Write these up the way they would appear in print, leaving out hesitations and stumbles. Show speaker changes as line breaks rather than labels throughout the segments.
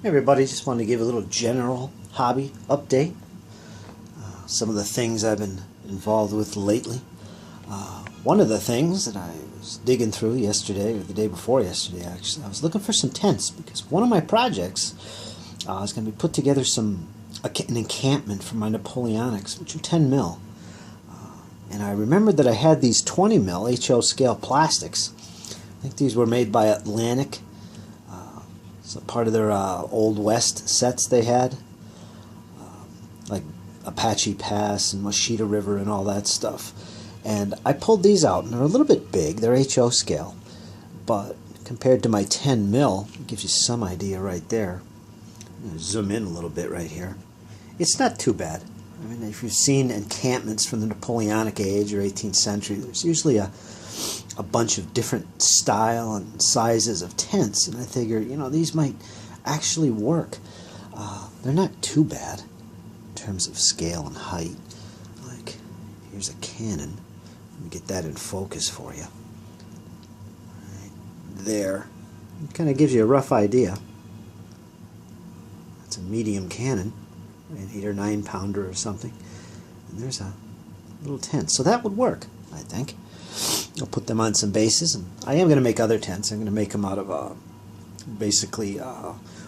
Hey everybody, just wanted to give a little general hobby update. Some of the things I've been involved with lately. One of the things that I was digging through yesterday, or the day before yesterday actually, I was looking for some tents because one of my projects is going to be put together an encampment for my Napoleonics, which are 10 mil. And I remembered that I had these 20 mil HO scale plastics. I think these were made by Atlantic. So part of their Old West sets they had, like Apache Pass and Washita River and all that stuff. And I pulled these out, and they're a little bit big. They're HO scale, but compared to my 10 mil, it gives you some idea right there. I'm going to zoom in a little bit right here. It's not too bad. I mean, if you've seen encampments from the Napoleonic age or 18th century, there's usually a bunch of different style and sizes of tents, and I figure, these might actually work. They're not too bad in terms of scale and height. Like, here's a cannon. Let me get that in focus for you. Right there. It kind of gives you a rough idea. It's a medium cannon, an 8 or 9 pounder or something. And there's a little tent. So that would work, I think. I'll put them on some bases, and I am going to make other tents. I'm going to make them out of basically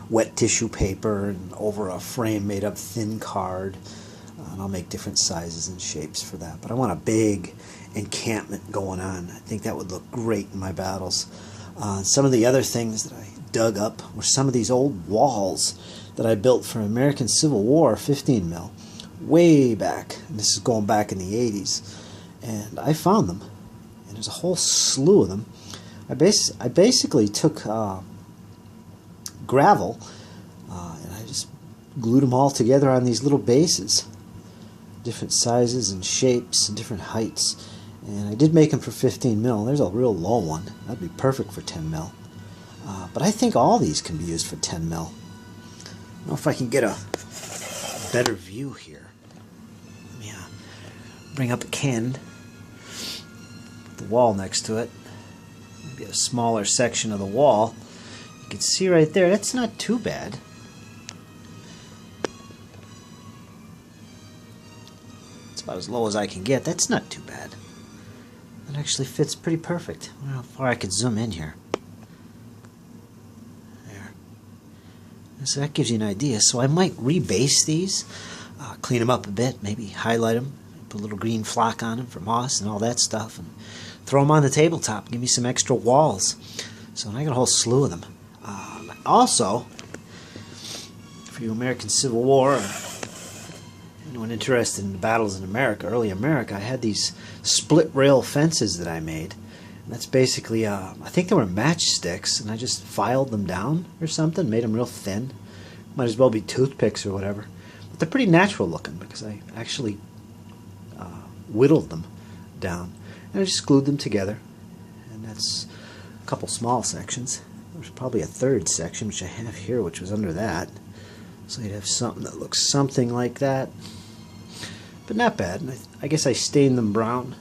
wet tissue paper and over a frame made of thin card. And I'll make different sizes and shapes for that. But I want a big encampment going on. I think that would look great in my battles. Some of the other things that I dug up were some of these old walls that I built for American Civil War 15 mil way back. And this is going back in the 80s. And I found them. And there's a whole slew of them. I basically took gravel and I just glued them all together on these little bases, different sizes and shapes and different heights. And I did make them for 15 mil. There's a real low one. That'd be perfect for 10 mil. But I think all these can be used for 10 mil. I don't know if I can get a better view here. Let me bring up a can. The wall next to it, maybe a smaller section of the wall. You can see right there, that's not too bad. It's about as low as I can get. That's not too bad. That actually fits pretty perfect. I don't know how far I could zoom in here. There. So that gives you an idea. So I might rebase these, clean them up a bit, maybe highlight them, put a little green flock on them for moss and all that stuff, and throw them on the tabletop. Give me some extra walls. So I got a whole slew of them. Also, for you American Civil War, or anyone interested in the battles in America, early America, I had these split rail fences that I made. And that's basically, I think they were matchsticks, and I just filed them down or something, made them real thin. Might as well be toothpicks or whatever. But they're pretty natural looking because I actually whittled them down. And I just glued them together. And that's a couple small sections. There's probably a third section, which I have here, which was under that. So you'd have something that looks something like that. But not bad. And I guess I stained them brown.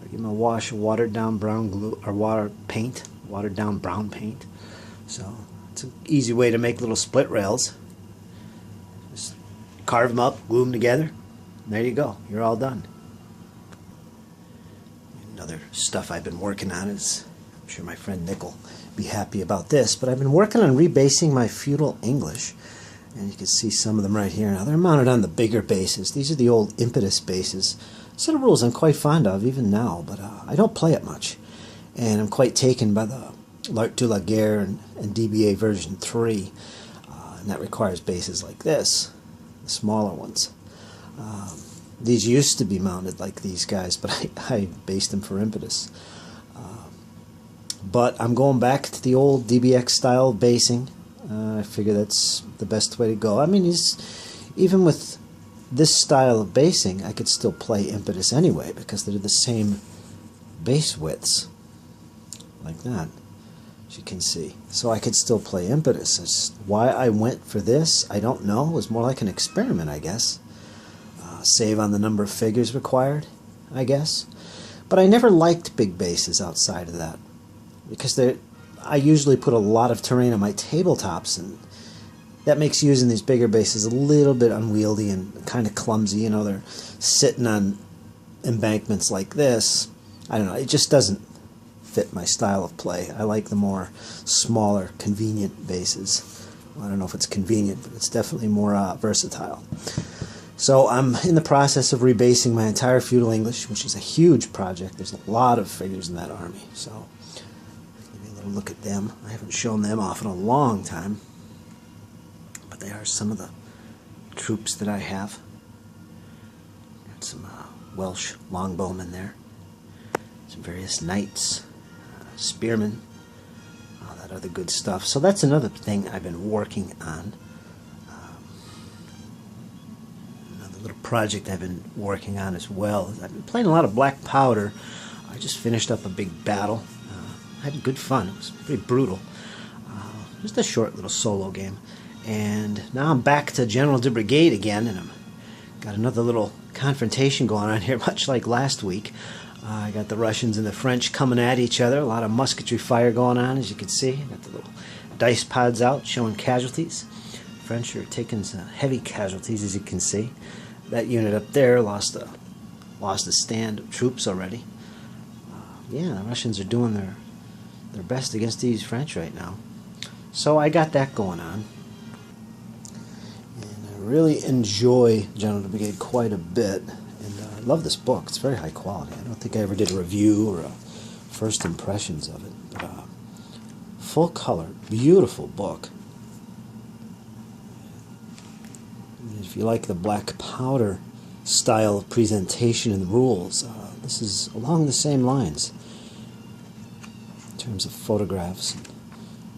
I give them a wash of watered down brown glue, or watered down brown paint. So it's an easy way to make little split rails. Just carve them up, glue them together, and there you go. You're all done. Other stuff I've been working on is, I'm sure my friend Nick will be happy about this, but I've been working on rebasing my Feudal English, and you can see some of them right here. Now they're mounted on the bigger bases. These are the old impetus bases. A set of rules I'm quite fond of even now, but I don't play it much, and I'm quite taken by the L'Art de la Guerre and DBA version 3, and that requires bases like this, the smaller ones. These used to be mounted like these guys, but I based them for impetus. But I'm going back to the old DBX style basing. I figure that's the best way to go. I mean, even with this style of basing, I could still play impetus anyway because they're the same base widths, like that, as you can see. So I could still play impetus. Why I went for this, I don't know. It was more like an experiment, I guess. Save on the number of figures required, I guess. But I never liked big bases outside of that because I usually put a lot of terrain on my tabletops, and that makes using these bigger bases a little bit unwieldy and kind of clumsy. You know, they're sitting on embankments like this. I don't know, it just doesn't fit my style of play. I like the more smaller, convenient bases. Well, I don't know if it's convenient, but it's definitely more versatile. So I'm in the process of rebasing my entire Feudal English, which is a huge project. There's a lot of figures in that army. So give you a little look at them. I haven't shown them off in a long time, but they are some of the troops that I have. Got some Welsh longbowmen there, some various knights, spearmen, all that other good stuff. So that's another thing I've been working on. Another little project I've been working on as well. I've been playing a lot of Black Powder. I just finished up a big battle. I had good fun. It was pretty brutal. Just a short little solo game. And now I'm back to General de Brigade again, and I've got another little confrontation going on here, much like last week. I got the Russians and the French coming at each other. A lot of musketry fire going on, as you can see. Got the little dice pods out showing casualties. French are taking some heavy casualties, as you can see. That unit up there lost a stand of troops already. Yeah, the Russians are doing their best against these French right now. So I got that going on. And I really enjoy General de Brigade quite a bit. I love this book. It's very high quality. I don't think I ever did a review or a first impressions of it. But full color, beautiful book. And if you like the Black Powder style of presentation and rules, this is along the same lines in terms of photographs and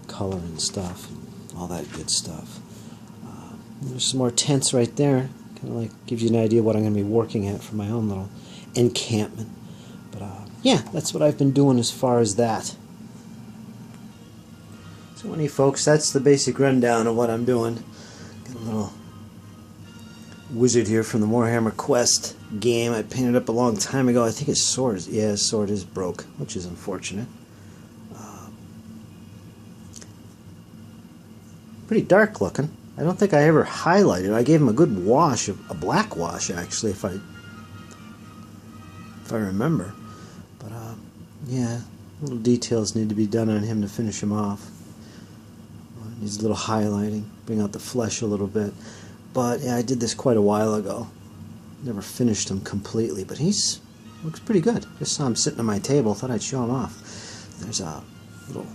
color and stuff and all that good stuff. There's some more tents right there. Kind of like gives you an idea what I'm going to be working at for my own little encampment. But yeah, that's what I've been doing as far as that. So anyway, folks, that's the basic rundown of what I'm doing. Got a little wizard here from the Warhammer Quest game I painted up a long time ago. I think his sword is broke, which is unfortunate. Pretty dark looking. I don't think I ever highlighted. I gave him a good wash, a black wash actually, if I remember. But yeah, little details need to be done on him to finish him off. Needs a little highlighting, bring out the flesh a little bit. But yeah, I did this quite a while ago. Never finished him completely, but looks pretty good. Just saw him sitting on my table. Thought I'd show him off. There's a little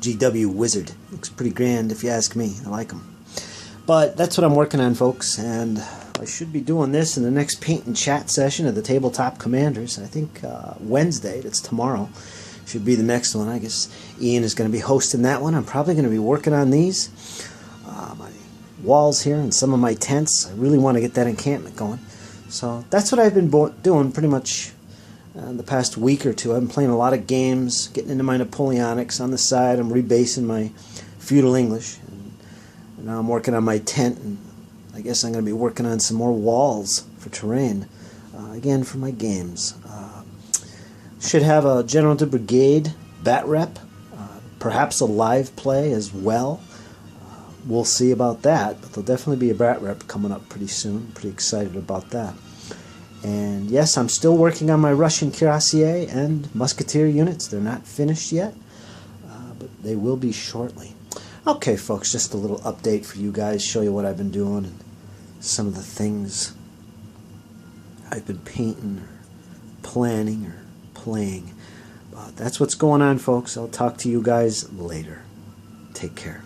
GW wizard. Looks pretty grand if you ask me. I like him. But that's what I'm working on, folks, and I should be doing this in the next paint and chat session of the Tabletop Commanders. I think Wednesday, that's tomorrow, should be the next one. I guess Ian is going to be hosting that one. I'm probably going to be working on these. My walls here and some of my tents. I really want to get that encampment going. So that's what I've been doing pretty much the past week or two. I've been playing a lot of games, getting into my Napoleonics on the side. I'm rebasing my Feudal English. And now I'm working on my tent, and I guess I'm going to be working on some more walls for terrain, again for my games. Should have a General de Brigade bat rep, perhaps a live play as well. We'll see about that, but there'll definitely be a bat rep coming up pretty soon. Pretty excited about that. And yes, I'm still working on my Russian cuirassier and musketeer units. They're not finished yet, but they will be shortly. Okay, folks, just a little update for you guys, show you what I've been doing and some of the things I've been painting or planning or playing. That's what's going on, folks. I'll talk to you guys later. Take care.